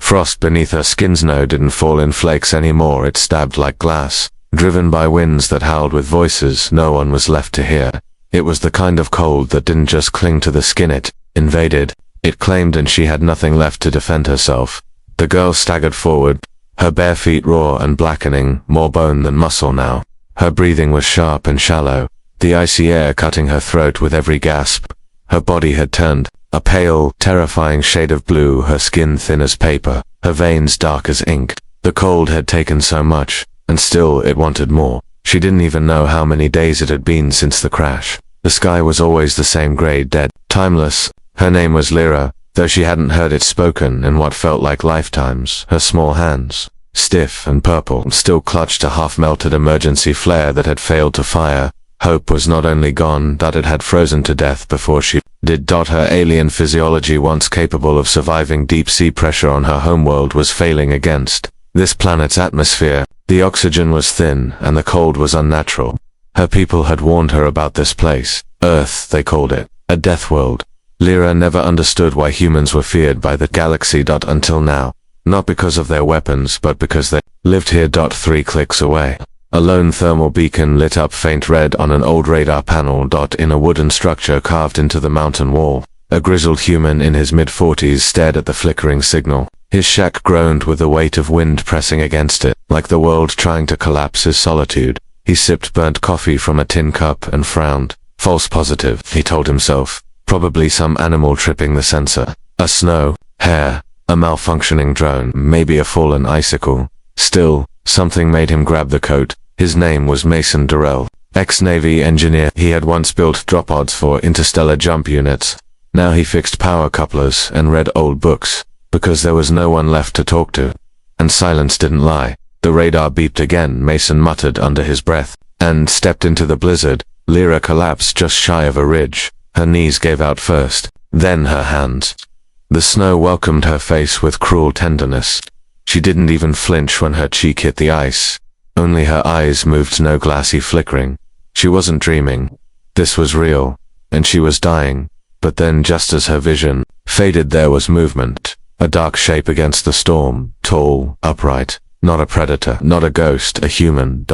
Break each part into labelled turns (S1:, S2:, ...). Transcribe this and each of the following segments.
S1: Frost beneath her skin's no didn't fall in flakes anymore, it stabbed like glass. Driven by winds that howled with voices no one was left to hear. It was the kind of cold that didn't just cling to the skin, it invaded. It claimed, and she had nothing left to defend herself. The girl staggered forward, her bare feet raw and blackening, more bone than muscle now. Her breathing was sharp and shallow, the icy air cutting her throat with every gasp. Her body had turned a pale, terrifying shade of blue, her skin thin as paper, her veins dark as ink. The cold had taken so much, and still it wanted more. She didn't even know how many days it had been since the crash. The sky was always the same gray, dead, timeless. Her name was Lyra, though she hadn't heard it spoken in what felt like lifetimes. Her small hands, stiff and purple, still clutched a half-melted emergency flare that had failed to fire. Hope was not only gone, that it had frozen to death before she did. Her alien physiology, once capable of surviving deep-sea pressure on her homeworld, was failing against this planet's atmosphere. The oxygen was thin, and the cold was unnatural. Her people had warned her about this place. Earth, they called it. A death world. Lyra never understood why humans were feared by the galaxy. Until now. Not because of their weapons, but because they lived here. 3 clicks away. A lone thermal beacon lit up faint red on an old radar panel. In a wooden structure carved into the mountain wall. A grizzled human in his mid-40s stared at the flickering signal. His shack groaned with the weight of wind pressing against it, like the world trying to collapse his solitude. He sipped burnt coffee from a tin cup and frowned. False positive, he told himself. Probably some animal tripping the sensor. A snow, hair, a malfunctioning drone, maybe a fallen icicle. Still, something made him grab the coat. His name was Mason Durrell, ex-Navy engineer. He had once built drop pods for interstellar jump units. Now he fixed power couplers and read old books, because there was no one left to talk to. And silence didn't lie. The radar beeped again, Mason muttered under his breath, and stepped into the blizzard. Lyra collapsed just shy of a ridge. Her knees gave out first, then her hands. The snow welcomed her face with cruel tenderness. She didn't even flinch when her cheek hit the ice. Only her eyes moved, no glassy flickering. She wasn't dreaming. This was real, and she was dying. But then, just as her vision faded, there was movement. A dark shape against the storm, tall, upright. Not a predator, not a ghost, a human.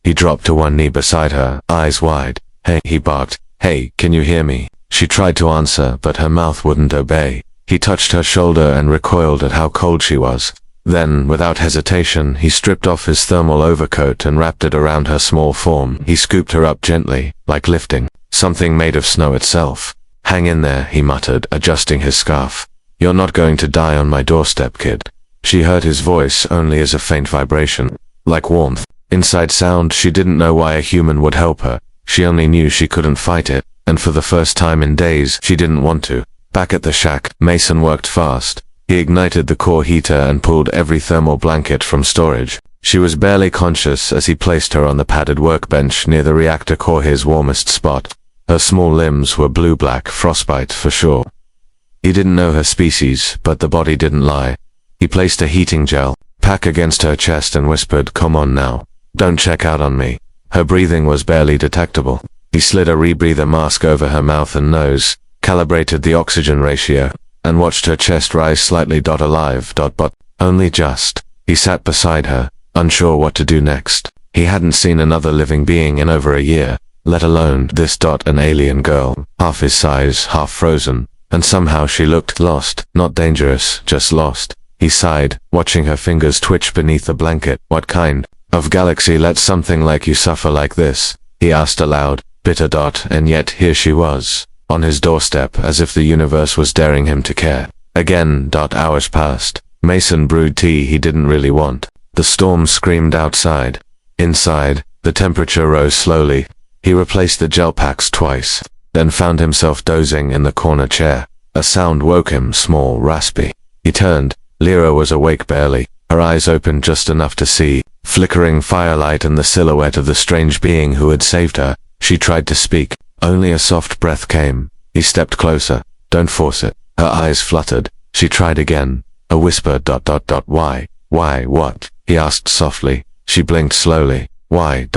S1: He dropped to one knee beside her, eyes wide. "Hey," he barked. "Hey, can you hear me?" She tried to answer, but her mouth wouldn't obey. He touched her shoulder and recoiled at how cold she was. Then, without hesitation, he stripped off his thermal overcoat and wrapped it around her small form. He scooped her up gently, like lifting something made of snow itself. "Hang in there," he muttered, adjusting his scarf. "You're not going to die on my doorstep, kid." She heard his voice only as a faint vibration, like warmth. Inside sound. She didn't know why a human would help her. She only knew she couldn't fight it, and for the first time in days, she didn't want to. Back at the shack, Mason worked fast. He ignited the core heater and pulled every thermal blanket from storage. She was barely conscious as he placed her on the padded workbench near the reactor core, his warmest spot. Her small limbs were blue-black, frostbite for sure. He didn't know her species, but the body didn't lie. He placed a heating gel pack against her chest and whispered, "Come on now. Don't check out on me." Her breathing was barely detectable. He slid a rebreather mask over her mouth and nose, calibrated the oxygen ratio, and watched her chest rise slightly. Alive. But only just. He sat beside her, unsure what to do next. He hadn't seen another living being in over a year, let alone this. An alien girl, half his size, half frozen, and somehow she looked lost, not dangerous, just lost. He sighed, watching her fingers twitch beneath the blanket. "What kind of galaxy lets something like you suffer like this?" he asked aloud, bitter. And yet here she was, on his doorstep, as if the universe was daring him to care. Again. Hours passed. Mason brewed tea he didn't really want. The storm screamed outside. Inside, the temperature rose slowly. He replaced the gel packs twice, then found himself dozing in the corner chair. A sound woke him, small, raspy. He turned. Lyra was awake barely, her eyes open just enough to see flickering firelight and the silhouette of the strange being who had saved her. She tried to speak. Only a soft breath came. He stepped closer. "Don't force it." Her eyes fluttered. She tried again. A whisper. Why? "Why what?" he asked softly. She blinked slowly. "Why?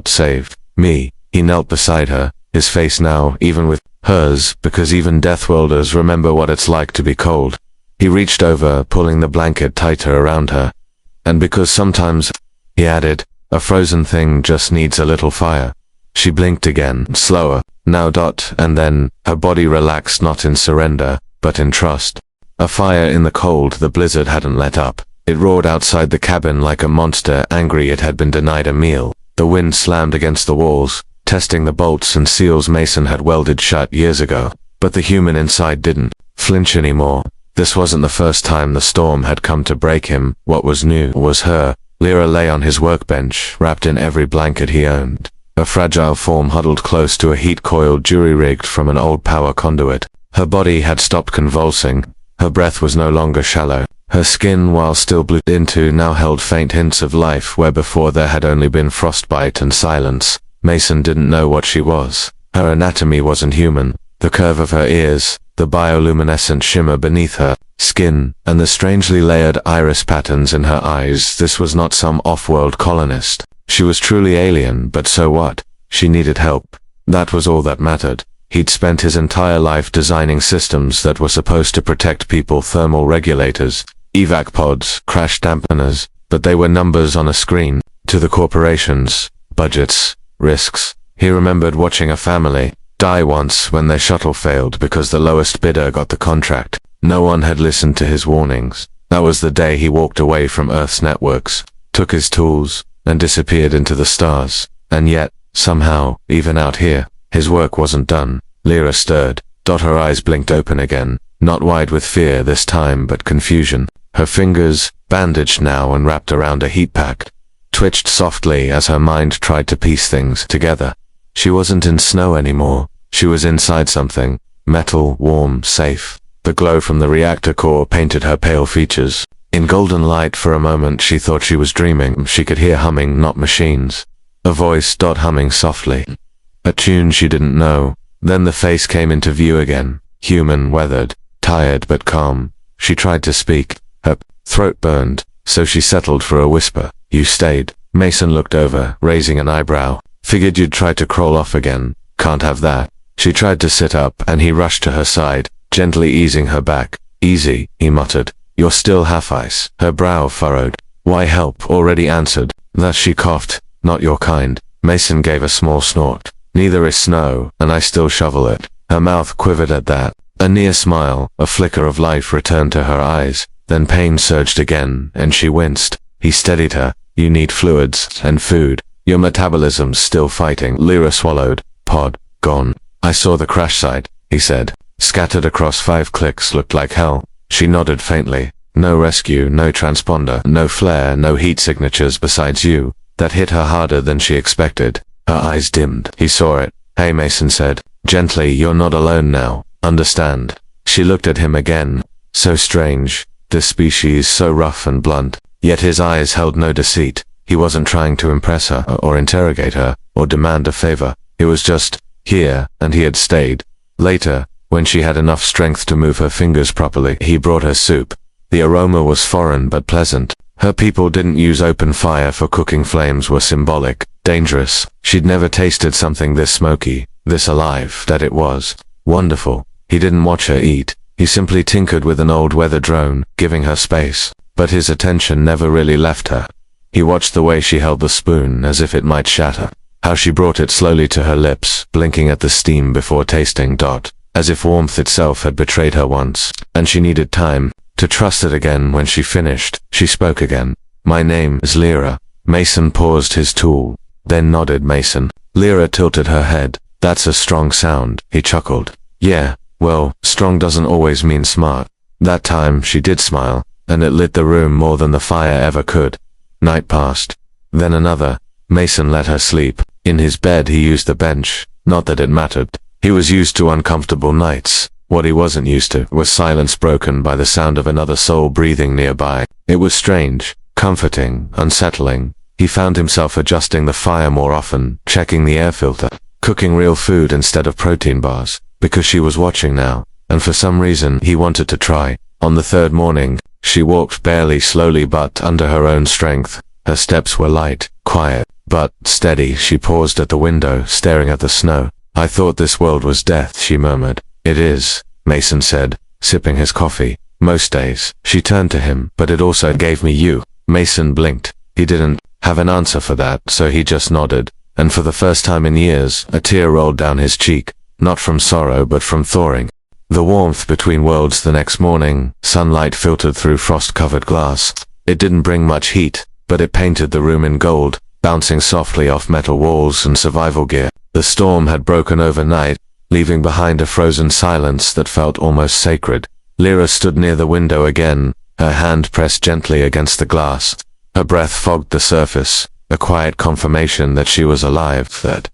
S1: Save me." He knelt beside her, his face now even with hers, because even Deathworlders remember what it's like to be cold. He reached over, pulling the blanket tighter around her. And because sometimes, he added, a frozen thing just needs a little fire. She blinked again, slower, now. And then, her body relaxed, not in surrender, but in trust. A fire in the cold the blizzard hadn't let up. It roared outside the cabin like a monster, angry it had been denied a meal. The wind slammed against the walls, testing the bolts and seals Mason had welded shut years ago. But the human inside didn't flinch anymore. This wasn't the first time the storm had come to break him. What was new was her. Lyra lay on his workbench, wrapped in every blanket he owned. A fragile form huddled close to a heat coil jury-rigged from an old power conduit. Her body had stopped convulsing. Her breath was no longer shallow. Her skin, while still blue into, now held faint hints of life where before there had only been frostbite and silence. Mason didn't know what she was. Her anatomy wasn't human. The curve of her ears, the bioluminescent shimmer beneath her skin, and the strangely layered iris patterns in her eyes. This was not some off-world colonist. She was truly alien, but so what? She needed help. That was all that mattered. He'd spent his entire life designing systems that were supposed to protect people, thermal regulators, evac pods, crash dampeners, but they were numbers on a screen. To the corporations, budgets, risks. He remembered watching a family die once when their shuttle failed because the lowest bidder got the contract. No one had listened to his warnings. That was the day he walked away from Earth's networks, took his tools, and disappeared into the stars. And yet, somehow, even out here, his work wasn't done. Lyra stirred. Her eyes blinked open again, not wide with fear this time but confusion. Her fingers, bandaged now and wrapped around a heat pack, twitched softly as her mind tried to piece things together. She wasn't in snow anymore. She was inside something. Metal, warm, safe. The glow from the reactor core painted her pale features. In golden light for a moment she thought she was dreaming. She could hear humming, not machines. A voice, humming softly. A tune she didn't know. Then the face came into view again. Human, weathered, tired but calm. She tried to speak. Her throat burned, so she settled for a whisper. You stayed. Mason looked over, raising an eyebrow. Figured you'd try to crawl off again. Can't have that. She tried to sit up, and he rushed to her side, gently easing her back. Easy, he muttered. You're still half ice. Her brow furrowed. Why help? Already answered. Thus she coughed. Not your kind. Mason gave a small snort. Neither is snow, and I still shovel it. Her mouth quivered at that. A near smile, a flicker of life returned to her eyes. Then pain surged again, and she winced. He steadied her. You need fluids, and food. Your metabolism's still fighting. Lyra swallowed. Pod, gone. I saw the crash site, he said. Scattered across 5 clicks, looked like hell. She nodded faintly. No rescue, no transponder, no flare, no heat signatures besides you. That hit her harder than she expected. Her eyes dimmed. He saw it. Hey, Mason said. Gently, you're not alone now. Understand. She looked at him again. So strange. This species so rough and blunt. Yet his eyes held no deceit. He wasn't trying to impress her, or interrogate her, or demand a favor. It was just, here, and he had stayed. Later, when she had enough strength to move her fingers properly, he brought her soup. The aroma was foreign but pleasant. Her people didn't use open fire for cooking. Flames were symbolic, dangerous. She'd never tasted something this smoky, this alive. That it was wonderful. He didn't watch her eat. He simply tinkered with an old weather drone, giving her space. But his attention never really left her. He watched the way she held the spoon as if it might shatter. How she brought it slowly to her lips, blinking at the steam before tasting. As if warmth itself had betrayed her once, and she needed time to trust it again. When she finished, she spoke again. My name is Lyra. Mason paused his tool, then nodded. Mason. Lyra tilted her head. That's a strong sound, he chuckled. Yeah, well, strong doesn't always mean smart. That time she did smile, and it lit the room more than the fire ever could. Night passed. Then another. Mason let her sleep. In his bed he used the bench. Not that it mattered. He was used to uncomfortable nights. What he wasn't used to was silence broken by the sound of another soul breathing nearby. It was strange, comforting, unsettling. He found himself adjusting the fire more often, checking the air filter, cooking real food instead of protein bars, because she was watching now, and for some reason he wanted to try. On the 3rd morning, she walked barely, slowly but under her own strength. Her steps were light, quiet, but steady. She paused at the window, staring at the snow. I thought this world was death, she murmured. It is, Mason said, sipping his coffee. Most days. She turned to him, but it also gave me you. Mason blinked. He didn't have an answer for that, so he just nodded. And for the first time in years, a tear rolled down his cheek. Not from sorrow, but from thawing. The warmth between worlds the next morning, sunlight filtered through frost-covered glass. It didn't bring much heat, but it painted the room in gold, bouncing softly off metal walls and survival gear. The storm had broken overnight, leaving behind a frozen silence that felt almost sacred. Lyra stood near the window again, her hand pressed gently against the glass. Her breath fogged the surface, a quiet confirmation that she was alive, that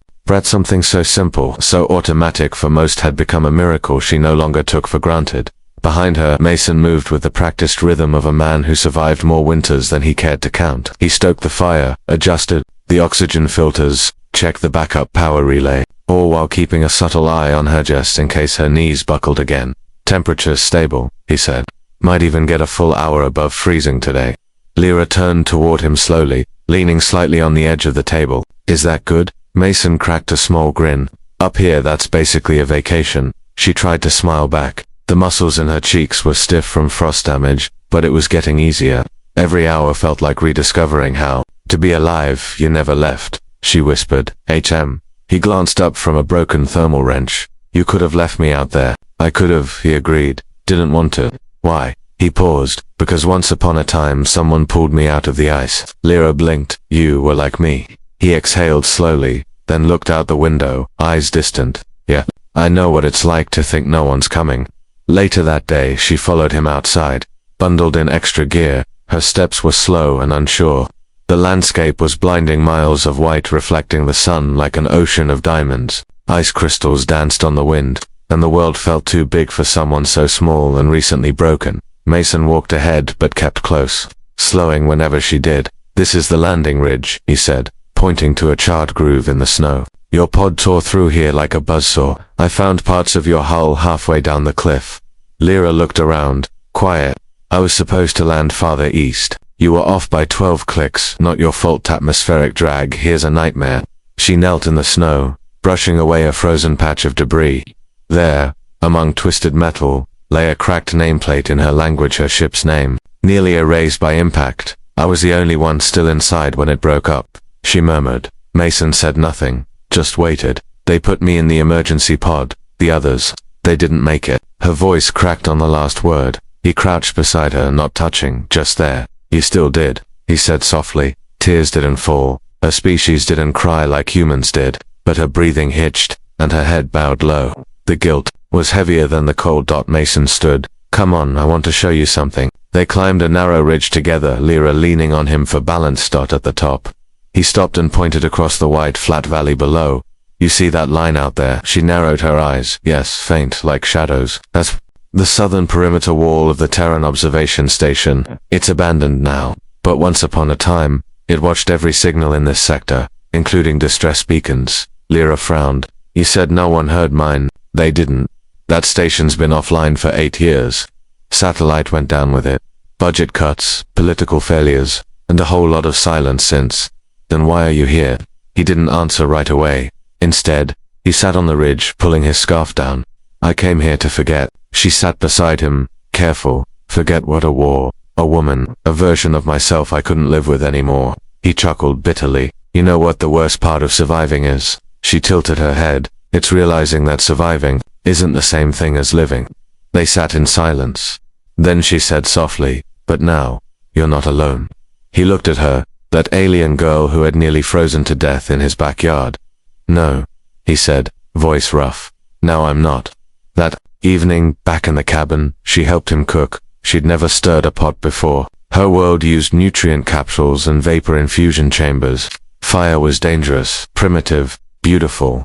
S1: something so simple, so automatic for most had become a miracle she no longer took for granted. Behind her, Mason moved with the practiced rhythm of a man who survived more winters than he cared to count. He stoked the fire, adjusted the oxygen filters, checked the backup power relay, all while keeping a subtle eye on her just in case her knees buckled again. Temperature's stable, he said. Might even get a full hour above freezing today. Lyra turned toward him slowly, leaning slightly on the edge of the table. Is that good? Mason cracked a small grin. Up here, that's basically a vacation. She tried to smile back. The muscles in her cheeks were stiff from frost damage, but it was getting easier. Every hour felt like rediscovering how to be alive. You never left, she whispered. He glanced up from a broken thermal wrench. You could have left me out there. I could have, he agreed. Didn't want to. Why? He paused. Because once upon a time someone pulled me out of the ice. Lyra blinked. You were like me. He exhaled slowly, then looked out the window, eyes distant. Yeah, I know what it's like to think no one's coming. Later that day, she followed him outside. Bundled in extra gear, her steps were slow and unsure. The landscape was blinding, miles of white reflecting the sun like an ocean of diamonds. Ice crystals danced on the wind, and the world felt too big for someone so small and recently broken. Mason walked ahead but kept close, slowing whenever she did. This is the landing ridge, he said, pointing to a charred groove in the snow. Your pod tore through here like a buzzsaw. I found parts of your hull halfway down the cliff. Lyra looked around, quiet. I was supposed to land farther east. You were off by 12 clicks, not your fault. Atmospheric drag, here's a nightmare. She knelt in the snow, brushing away a frozen patch of debris. There, among twisted metal, lay a cracked nameplate in her language, her ship's name, nearly erased by impact. I was the only one still inside when it broke up, she murmured. Mason said nothing, just waited. They put me in the emergency pod. The others, they didn't make it. Her voice cracked on the last word. He crouched beside her, not touching, just there. You still did, he said softly. Tears didn't fall. Her species didn't cry like humans did, but her breathing hitched, and her head bowed low. The guilt was heavier than the cold. Mason stood. Come on, I want to show you something. They climbed a narrow ridge together, Lyra leaning on him for balance. At the top. He stopped and pointed across the wide flat valley below. You see that line out there? She narrowed her eyes. Yes, faint, like shadows. That's the southern perimeter wall of the Terran observation station. It's abandoned now, but once upon a time, it watched every signal in this sector, including distress beacons. Lyra frowned. You said no one heard mine. They didn't. That station's been offline for 8 years. Satellite went down with it. Budget cuts, political failures, and a whole lot of silence since. Then why are you here? He didn't answer right away. Instead, he sat on the ridge, pulling his scarf down. I came here to forget. She sat beside him, careful. Forget what? A war, a woman, a version of myself I couldn't live with anymore. He chuckled bitterly. You know what the worst part of surviving is? She tilted her head. It's realizing that surviving isn't the same thing as living. They sat in silence. Then she said softly, but now, you're not alone. He looked at her, that alien girl who had nearly frozen to death in his backyard. No, he said, voice rough. Now I'm not. That evening, back in the cabin, she helped him cook. She'd never stirred a pot before. Her world used nutrient capsules and vapor infusion chambers. Fire was dangerous, primitive, beautiful.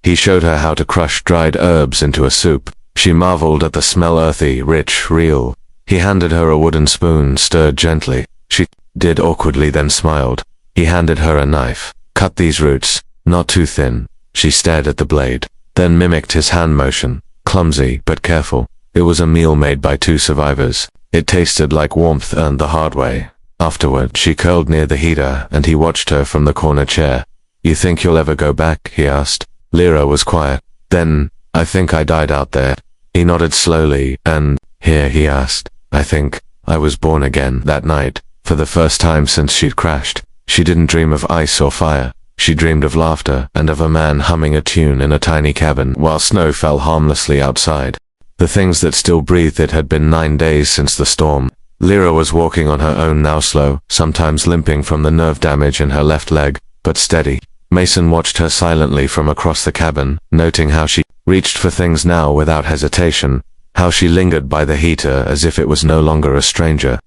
S1: He showed her how to crush dried herbs into a soup. She marveled at the smell, earthy, rich, real. He handed her a wooden spoon, stirred gently. She did awkwardly, then smiled. He handed her a knife. Cut these roots, not too thin. She stared at the blade, then mimicked his hand motion. Clumsy, but careful. It was a meal made by 2 survivors. It tasted like warmth earned the hard way. Afterward, she curled near the heater, and he watched her from the corner chair. You think you'll ever go back? He asked. Lyra was quiet. Then, I think I died out there. He nodded slowly. And, here? He asked. I think I was born again that night. For the first time since she'd crashed, she didn't dream of ice or fire. She dreamed of laughter and of a man humming a tune in a tiny cabin while snow fell harmlessly outside. The things that still breathed. It had been 9 days since the storm. Lyra was walking on her own now, slow, sometimes limping from the nerve damage in her left leg, but steady. Mason watched her silently from across the cabin, noting how she reached for things now without hesitation, how she lingered by the heater as if it was no longer a stranger.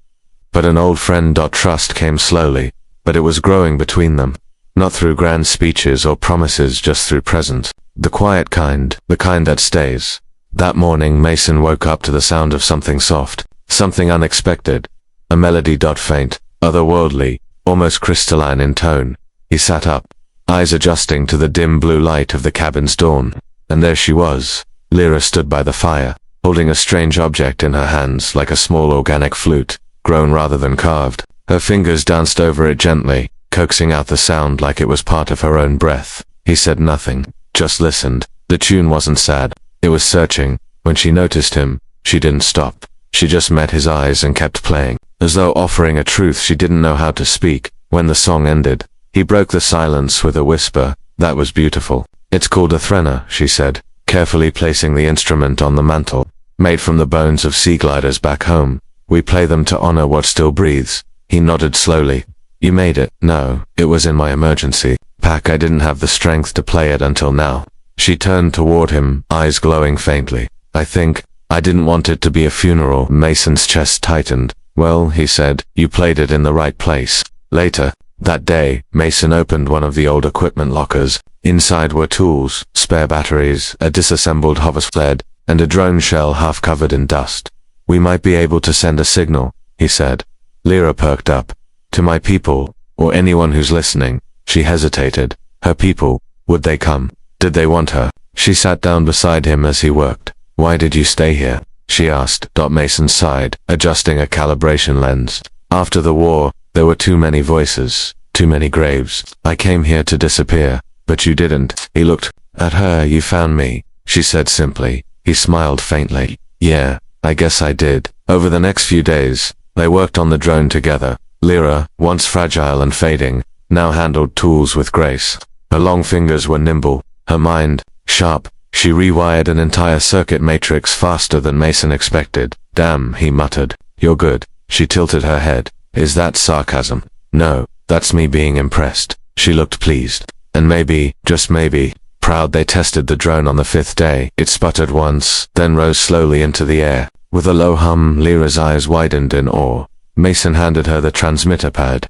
S1: But an old friend. Trust came slowly, but it was growing between them. Not through grand speeches or promises, just through presence. The quiet kind, the kind that stays. That morning Mason woke up to the sound of something soft, something unexpected. A melody. Faint, otherworldly, almost crystalline in tone. He sat up, eyes adjusting to the dim blue light of the cabin's dawn. And there she was. Lyra stood by the fire, holding a strange object in her hands like a small organic flute, grown rather than carved. Her fingers danced over it gently, coaxing out the sound like it was part of her own breath. He said nothing, just listened. The tune wasn't sad, it was searching. When she noticed him, she didn't stop. She just met his eyes and kept playing, as though offering a truth she didn't know how to speak. When the song ended, he broke the silence with a whisper. That was beautiful. It's called a threnna, she said, carefully placing the instrument on the mantel. Made from the bones of sea gliders back home. We play them to honor what still breathes. He nodded slowly. You made it? No, it was in my emergency pack. I didn't have the strength to play it until now. She turned toward him, eyes glowing faintly. I think I didn't want it to be a funeral. Mason's chest tightened. Well, he said, you played it in the right place. Later, that day, Mason opened one of the old equipment lockers. Inside were tools, spare batteries, a disassembled hover sled, and a drone shell half covered in dust. We might be able to send a signal, he said. Lyra perked up. To my people, or anyone who's listening. She hesitated. Her people, would they come? Did they want her? She sat down beside him as he worked. Why did you stay here? She asked. Mason sighed, adjusting a calibration lens. After the war, there were too many voices, too many graves. I came here to disappear, but you didn't. He looked at her. You found me, she said simply. He smiled faintly. Yeah, I guess I did. Over the next few days, they worked on the drone together. Lyra, once fragile and fading, now handled tools with grace. Her long fingers were nimble, her mind sharp. She rewired an entire circuit matrix faster than Mason expected. Damn, he muttered. You're good. She tilted her head. Is that sarcasm? No, that's me being impressed. She looked pleased. And maybe, just maybe, proud. They tested the drone on the 5th day. It sputtered once, then rose slowly into the air. With a low hum, Lyra's eyes widened in awe. Mason handed her the transmitter pad.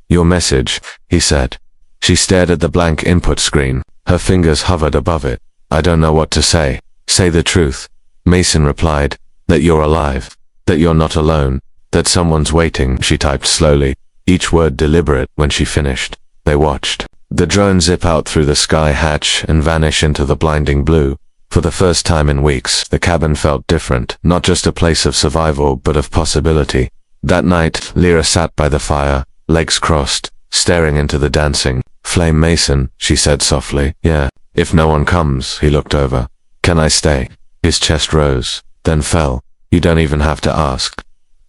S1: Your message, he said. She stared at the blank input screen. Her fingers hovered above it. I don't know what to say. Say the truth. Mason replied. That you're alive. That you're not alone. That someone's waiting. She typed slowly, each word deliberate. When she finished, they watched the drone zip out through the sky hatch and vanish into the blinding blue. For the first time in weeks, the cabin felt different. Not just a place of survival, but of possibility. That night, Lyra sat by the fire, legs crossed, staring into the dancing flame. Mason, she said softly. Yeah. If no one comes. He looked over. Can I stay? His chest rose, then fell. You don't even have to ask.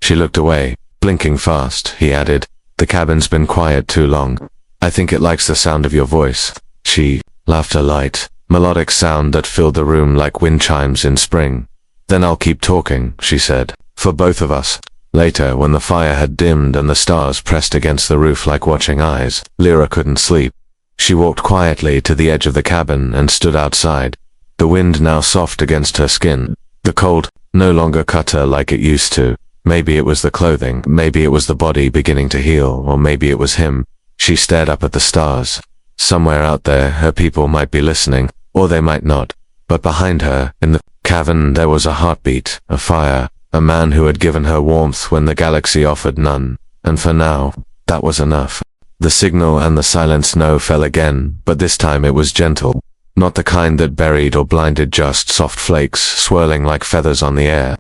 S1: She looked away, blinking fast. He added, the cabin's been quiet too long. I think it likes the sound of your voice. She laughed, a light, melodic sound that filled the room like wind chimes in spring. Then I'll keep talking, she said, for both of us. Later, when the fire had dimmed and the stars pressed against the roof like watching eyes, Lyra couldn't sleep. She walked quietly to the edge of the cabin and stood outside. The wind now soft against her skin. The cold no longer cut her like it used to. Maybe it was the clothing, maybe it was the body beginning to heal, or maybe it was him. She stared up at the stars. Somewhere out there, her people might be listening, or they might not. But behind her, in the cavern, there was a heartbeat, a fire, a man who had given her warmth when the galaxy offered none. And for now, that was enough. The signal and the silent snow fell again, but this time it was gentle. Not the kind that buried or blinded, just soft flakes swirling like feathers on the air.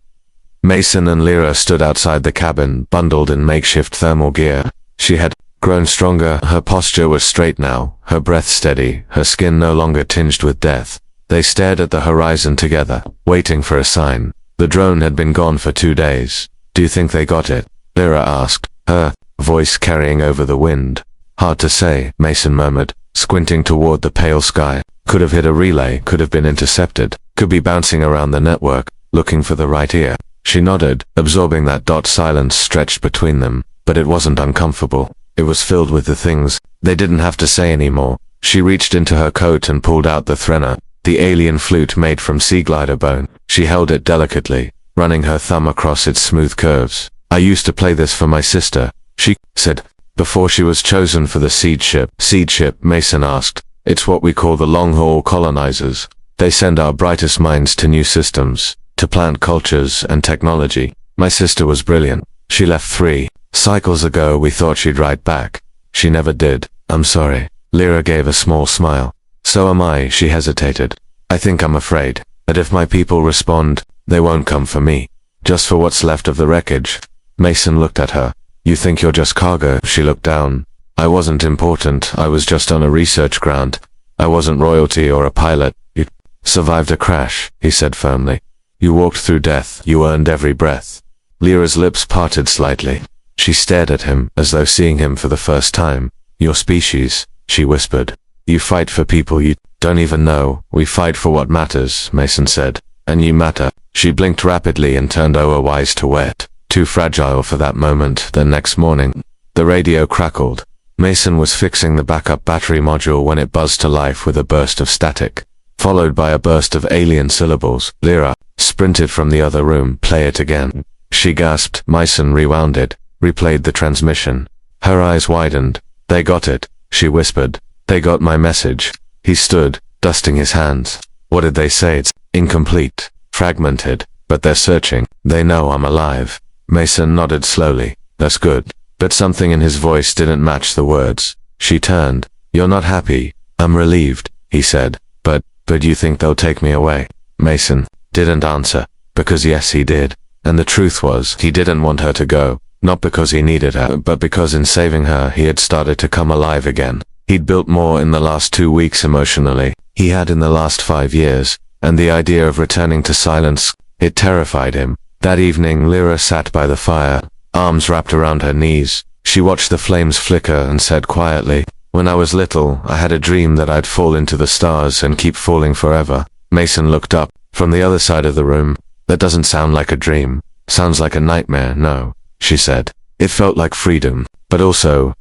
S1: Mason and Lyra stood outside the cabin, bundled in makeshift thermal gear. She had grown stronger, her posture was straight now, her breath steady, her skin no longer tinged with death. They stared at the horizon together, waiting for a sign. The drone had been gone for 2 days. Do you think they got it? Lyra asked, her voice carrying over the wind. Hard to say, Mason murmured, squinting toward the pale sky. Could have hit a relay, could have been intercepted, could be bouncing around the network, looking for the right ear. She nodded, absorbing that silence stretched between them, but it wasn't uncomfortable. It was filled with the things they didn't have to say anymore. She reached into her coat and pulled out the threnna, the alien flute made from sea glider bone. She held it delicately, running her thumb across its smooth curves. I used to play this for my sister, she said, before she was chosen for the seed ship. Seed ship, Mason asked. It's what we call the long-haul colonizers. They send our brightest minds to new systems, to plant cultures and technology. My sister was brilliant. She left 3 cycles ago. We thought she'd write back. She never did. I'm sorry. Lyra gave a small smile. So am I, she hesitated. I think I'm afraid that if my people respond, they won't come for me. Just for what's left of the wreckage. Mason looked at her. You think you're just cargo? She looked down. I wasn't important. I was just on a research ground. I wasn't royalty or a pilot. You survived a crash, he said firmly. You walked through death. You earned every breath. Lyra's lips parted slightly. She stared at him, as though seeing him for the first time. Your species, she whispered. You fight for people you don't even know. We fight for what matters, Mason said. And you matter. She blinked rapidly and turned wise to wet. Too fragile for that moment. The next morning, the radio crackled. Mason was fixing the backup battery module when it buzzed to life with a burst of static, followed by a burst of alien syllables. Lyra sprinted from the other room. Play it again. She gasped. Mason rewound it, replayed the transmission. Her eyes widened. They got it, she whispered. They got my message. He stood, dusting his hands. What did they say? It's incomplete, fragmented, but they're searching. They know I'm alive. Mason nodded slowly. That's good. But something in his voice didn't match the words. She turned. You're not happy. I'm relieved, he said. But you think they'll take me away? Mason didn't answer, because yes he did. And the truth was, he didn't want her to go. Not because he needed her, but because in saving her, he had started to come alive again. He'd built more in the last 2 weeks emotionally. He had in the last 5 years. And the idea of returning to silence, it terrified him. That evening, Lyra sat by the fire, arms wrapped around her knees. She watched the flames flicker and said quietly, when I was little, I had a dream that I'd fall into the stars and keep falling forever. Mason looked up from the other side of the room. That doesn't sound like a dream. Sounds like a nightmare. No, she said. It felt like freedom, but also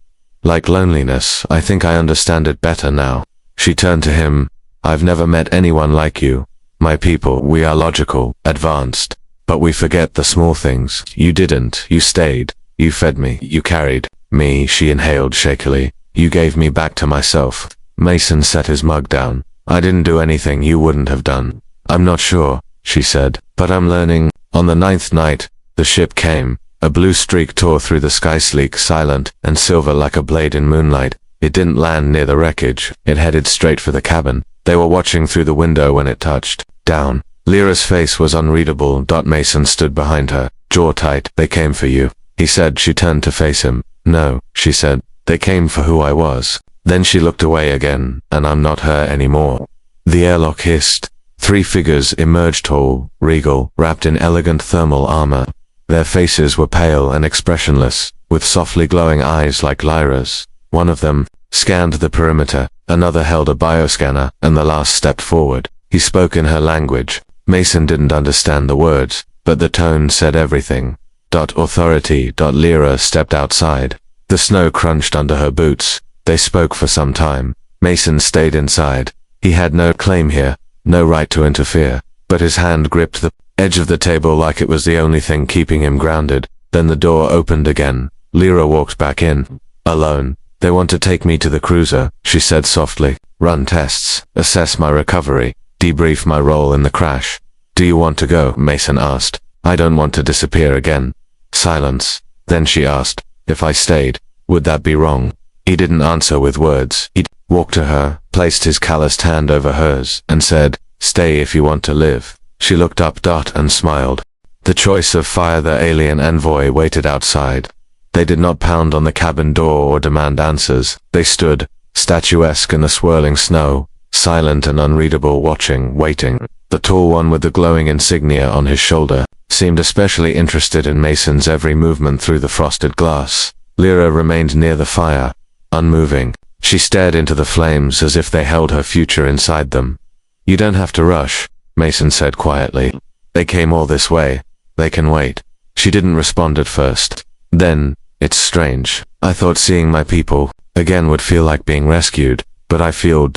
S1: like loneliness. I think I understand it better now. She turned to him. I've never met anyone like you. My people, we are logical, advanced, but we forget the small things. You didn't. You stayed. You fed me. You carried me. She inhaled shakily. You gave me back to myself. Mason set his mug down. I didn't do anything you wouldn't have done. I'm not sure, she said, but I'm learning. On the 9th night, the ship came. A blue streak tore through the sky, sleek, silent, and silver like a blade in moonlight. It didn't land near the wreckage. It headed straight for the cabin. They were watching through the window when it touched down. Lyra's face was unreadable. Mason stood behind her, jaw tight. They came for you, he said. She turned to face him. No, she said. They came for who I was. Then she looked away again, and I'm not her anymore. The airlock hissed. 3 figures emerged, tall, regal, wrapped in elegant thermal armor. Their faces were pale and expressionless, with softly glowing eyes like Lyra's. One of them scanned the perimeter, another held a bioscanner, and the last stepped forward. He spoke in her language. Mason didn't understand the words, but the tone said everything. Authority. Lyra stepped outside. The snow crunched under her boots. They spoke for some time. Mason stayed inside. He had no claim here, no right to interfere, but his hand gripped the edge of the table like it was the only thing keeping him grounded. Then the door opened again. Lyra walked back in. Alone. They want to take me to the cruiser, she said softly. Run tests, assess my recovery, debrief my role in the crash. Do you want to go? Mason asked. I don't want to disappear again. Silence. Then she asked, if I stayed, would that be wrong? He didn't answer with words. He walked to her, placed his calloused hand over hers, and said, stay if you want to live. She looked up and smiled. The choice of fire the alien envoy waited outside. They did not pound on the cabin door or demand answers. They stood, statuesque in the swirling snow, silent and unreadable, watching, waiting. The tall one with the glowing insignia on his shoulder seemed especially interested in Mason's every movement through the frosted glass. Lyra remained near the fire, unmoving. She stared into the flames as if they held her future inside them. "You don't have to rush," Mason said quietly. "They came all this way. They can wait." She didn't respond at first. Then, "It's strange. I thought seeing my people again would feel like being rescued, but I feel ...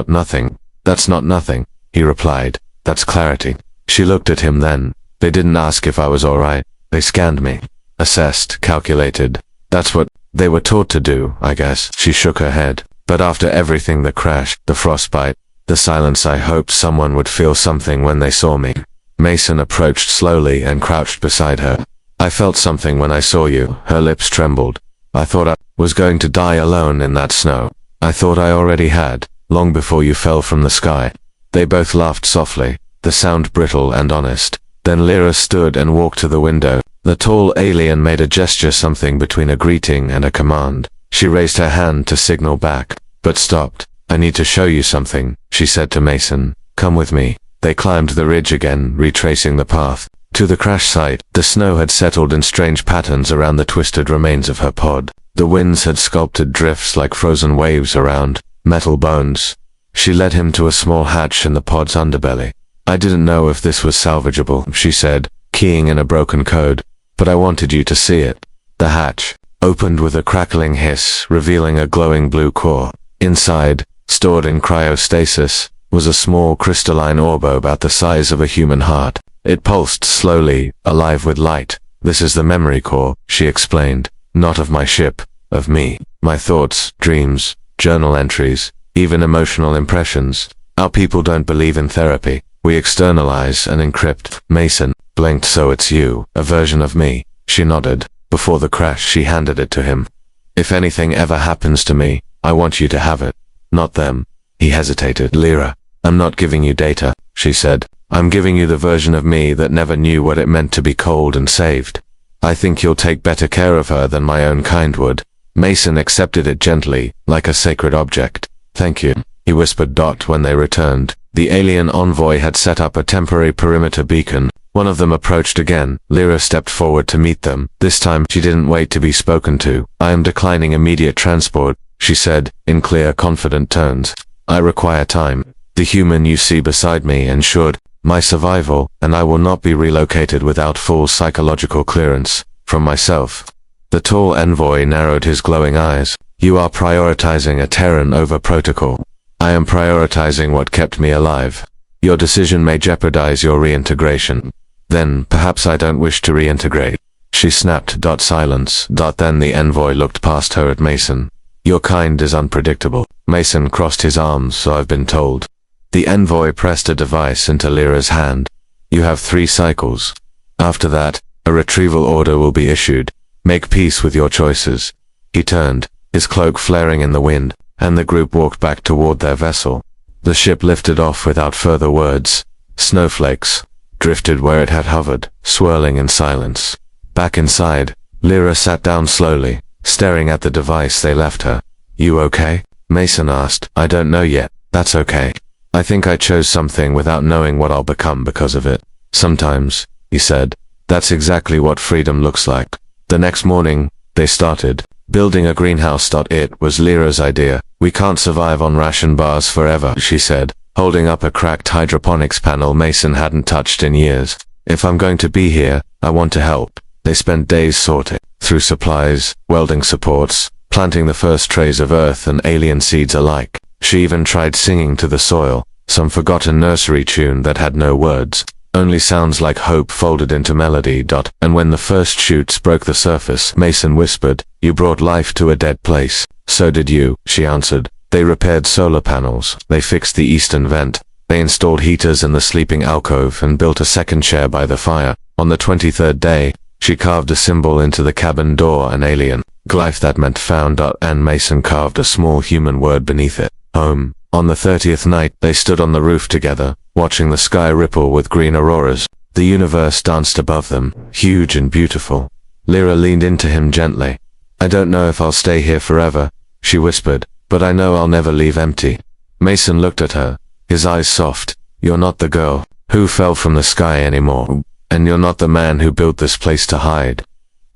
S1: nothing." "That's not nothing," he replied. "That's clarity." She looked at him then. "They didn't ask if I was alright. They scanned me. Assessed, calculated. That's what they were taught to do, I guess." She shook her head. "But after everything, the crash, the frostbite, the silence, I hoped someone would feel something when they saw me." Mason approached slowly and crouched beside her. "I felt something when I saw you." Her lips trembled. "I thought I was going to die alone in that snow. I thought I already had, long before you fell from the sky." They both laughed softly, the sound brittle and honest. Then Lyra stood and walked to the window. The tall alien made a gesture, something between a greeting and a command. She raised her hand to signal back, but stopped. "I need to show you something," she said to Mason. "Come with me." They climbed the ridge again, retracing the path to the crash site. The snow had settled in strange patterns around the twisted remains of her pod. The winds had sculpted drifts like frozen waves around metal bones. She led him to a small hatch in the pod's underbelly. "I didn't know if this was salvageable," she said, keying in a broken code, "but I wanted you to see it." The hatch opened with a crackling hiss, revealing a glowing blue core. Inside, stored in cryostasis, was a small crystalline orb about the size of a human heart. It pulsed slowly, alive with light. "This is the memory core," she explained. "Not of my ship, of me. My thoughts, dreams, journal entries, even emotional impressions. Our people don't believe in therapy. We externalize and encrypt." Mason blinked. "So it's you, a version of me." She nodded. Before the crash, she handed it to him. "If anything ever happens to me, I want you to have it. Not them." He hesitated. "Lyra, I'm not giving you data," she said. "I'm giving you the version of me that never knew what it meant to be cold and saved. I think you'll take better care of her than my own kind would." Mason accepted it gently, like a sacred object. "Thank you," he whispered. When they returned, the alien envoy had set up a temporary perimeter beacon. One of them approached again. Lyra stepped forward to meet them. This time, she didn't wait to be spoken to. "I am declining immediate transport," she said, in clear, confident tones. "I require time. The human you see beside me ensured my survival, and I will not be relocated without full psychological clearance from myself." The tall envoy narrowed his glowing eyes. "You are prioritizing a Terran over protocol. I am prioritizing what kept me alive. Your decision may jeopardize your reintegration." "Then, perhaps I don't wish to reintegrate." She snapped. Silence. Then the envoy looked past her at Mason. "Your kind is unpredictable." Mason crossed his arms. "So I've been told." The envoy pressed a device into Lyra's hand. "You have 3 cycles. After that, a retrieval order will be issued. Make peace with your choices." He turned, his cloak flaring in the wind, and the group walked back toward their vessel. The ship lifted off without further words. Snowflakes drifted where it had hovered, swirling in silence. Back inside, Lyra sat down slowly, staring at the device they left her. "You okay?" Mason asked. "I don't know yet. That's okay. I think I chose something without knowing what I'll become because of it." "Sometimes," he said, "that's exactly what freedom looks like." The next morning, they started building a greenhouse. It was Lyra's idea. "We can't survive on ration bars forever," she said, holding up a cracked hydroponics panel Mason hadn't touched in years. "If I'm going to be here, I want to help." They spent days sorting through supplies, welding supports, planting the first trays of earth and alien seeds alike. She even tried singing to the soil, some forgotten nursery tune that had no words, only sounds like hope folded into melody. And when the first shoots broke the surface, Mason whispered, "You brought life to a dead place." "So did you," she answered. They repaired solar panels, they fixed the eastern vent, they installed heaters in the sleeping alcove and built a second chair by the fire. On the 23rd day, she carved a symbol into the cabin door, an alien glyph that meant found. And Mason carved a small human word beneath it, home. On the 30th night, they stood on the roof together, watching the sky ripple with green auroras. The universe danced above them, huge and beautiful. Lyra leaned into him gently. "I don't know if I'll stay here forever," she whispered, "but I know I'll never leave empty." Mason looked at her, his eyes soft. "You're not the girl who fell from the sky anymore." And you're not the man who built this place to hide.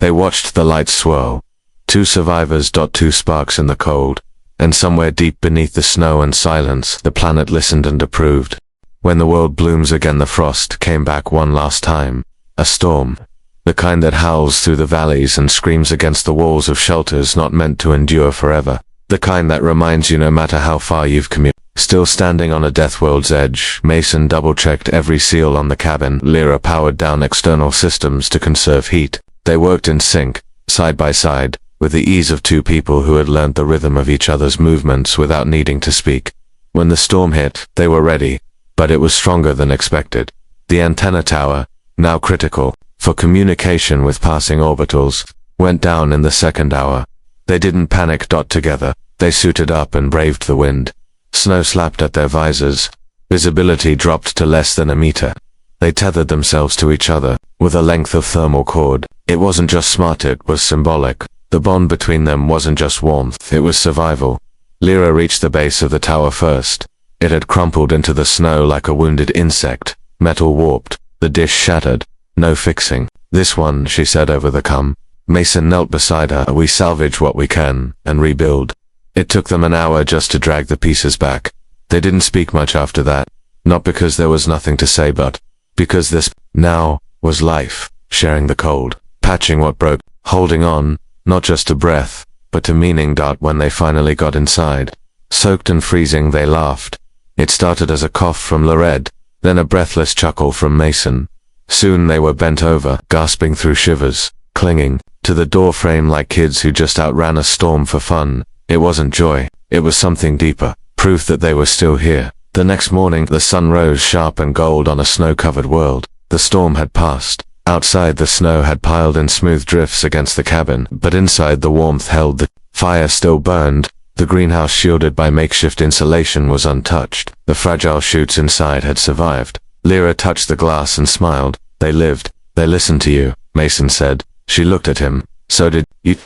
S1: They watched the lights swirl. 2 survivors. 2 sparks in the cold. And somewhere deep beneath the snow and silence, the planet listened and approved. When the world blooms again, the frost came back one last time. A storm. The kind that howls through the valleys and screams against the walls of shelters not meant to endure forever. The kind that reminds you no matter how far you've commuted. Still standing on a death world's edge, Mason double-checked every seal on the cabin. Lyra powered down external systems to conserve heat. They worked in sync, side by side, with the ease of 2 people who had learned the rhythm of each other's movements without needing to speak. When the storm hit, they were ready, but it was stronger than expected. The antenna tower, now critical for communication with passing orbitals, went down in the 2nd hour. They didn't panic. Together, they suited up and braved the wind. Snow slapped at their visors. Visibility dropped to less than a meter. They tethered themselves to each other with a length of thermal cord. It wasn't just smart, it was symbolic. The bond between them wasn't just warmth, it was survival. Lyra reached the base of the tower first. It had crumpled into the snow like a wounded insect. Metal warped. The dish shattered. No fixing. This one, she said over the cum. Mason knelt beside her. We salvage what we can and rebuild. It took them an hour just to drag the pieces back. They didn't speak much after that. Not because there was nothing to say, but because this, now, was life, sharing the cold, patching what broke, holding on, not just to breath, but to meaning. When they finally got inside, soaked and freezing, they laughed. It started as a cough from Lored, then a breathless chuckle from Mason. Soon they were bent over, gasping through shivers, clinging to the door frame like kids who just outran a storm for fun. It wasn't joy, it was something deeper, proof that they were still here. The next morning, the sun rose sharp and gold on a snow-covered world. The storm had passed. Outside, the snow had piled in smooth drifts against the cabin, but inside the warmth held. The fire still burned. The greenhouse, shielded by makeshift insulation, was untouched. The fragile shoots inside had survived. Lyra touched the glass and smiled. They lived. They listened to you, Mason said. She looked at him. So did you.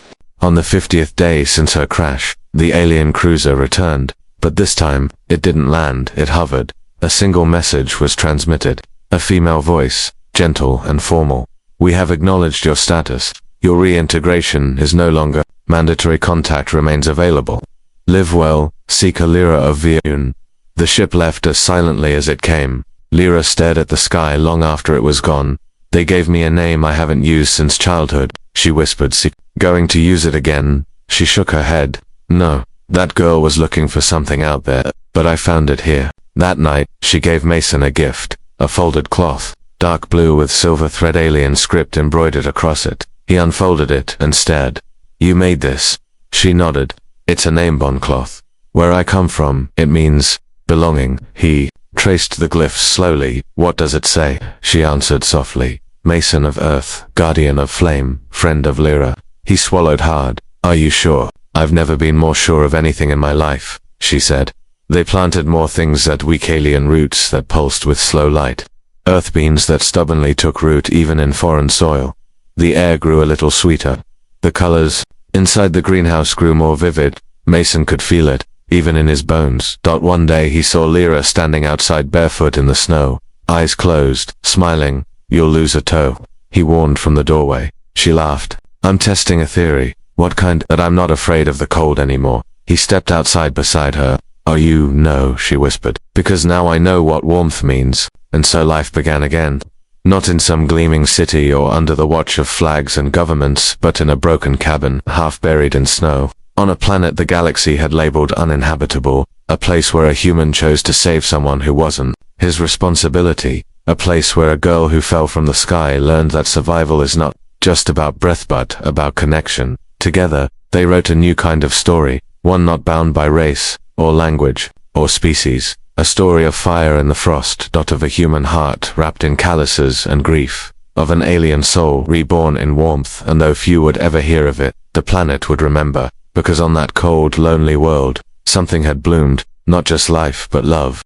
S1: On the 50th day since her crash, the alien cruiser returned. But this time, it didn't land, it hovered. A single message was transmitted. A female voice, gentle and formal. We have acknowledged your status. Your reintegration is no longer. Mandatory contact remains available. Live well, seek a Lyra of Viun. The ship left as silently as it came. Lyra stared at the sky long after it was gone. They gave me a name I haven't used since childhood, she whispered. Going to use it again? She shook her head. No. That girl was looking for something out there, but I found it here. That night, she gave Mason a gift, a folded cloth, dark blue with silver thread alien script embroidered across it. He unfolded it and stared. You made this? She nodded. It's a name-bond cloth. Where I come from, it means belonging. He traced the glyphs slowly. What does it say? She answered softly. Mason of Earth, guardian of flame, friend of Lyra. He swallowed hard. Are you sure? I've never been more sure of anything in my life, she said. They planted more things at weak alien roots that pulsed with slow light. Earth beans that stubbornly took root even in foreign soil. The air grew a little sweeter. The colors inside the greenhouse grew more vivid. Mason could feel it, even in his bones. One day he saw Lyra standing outside barefoot in the snow, eyes closed, smiling. You'll lose a toe, he warned from the doorway. She laughed. I'm testing a theory. What kind? That I'm not afraid of the cold anymore. He stepped outside beside her. Are you? No, she whispered. Because now I know what warmth means. And so life began again. Not in some gleaming city or under the watch of flags and governments, but in a broken cabin, half buried in snow. On a planet the galaxy had labeled uninhabitable, a place where a human chose to save someone who wasn't his responsibility. A place where a girl who fell from the sky learned that survival is not just about breath but about connection. Together, they wrote a new kind of story, one not bound by race, or language, or species. A story of fire in the frost, of a human heart wrapped in calluses and grief, of an alien soul reborn in warmth, and though few would ever hear of it, the planet would remember, because on that cold, lonely world, something had bloomed, not just life but love.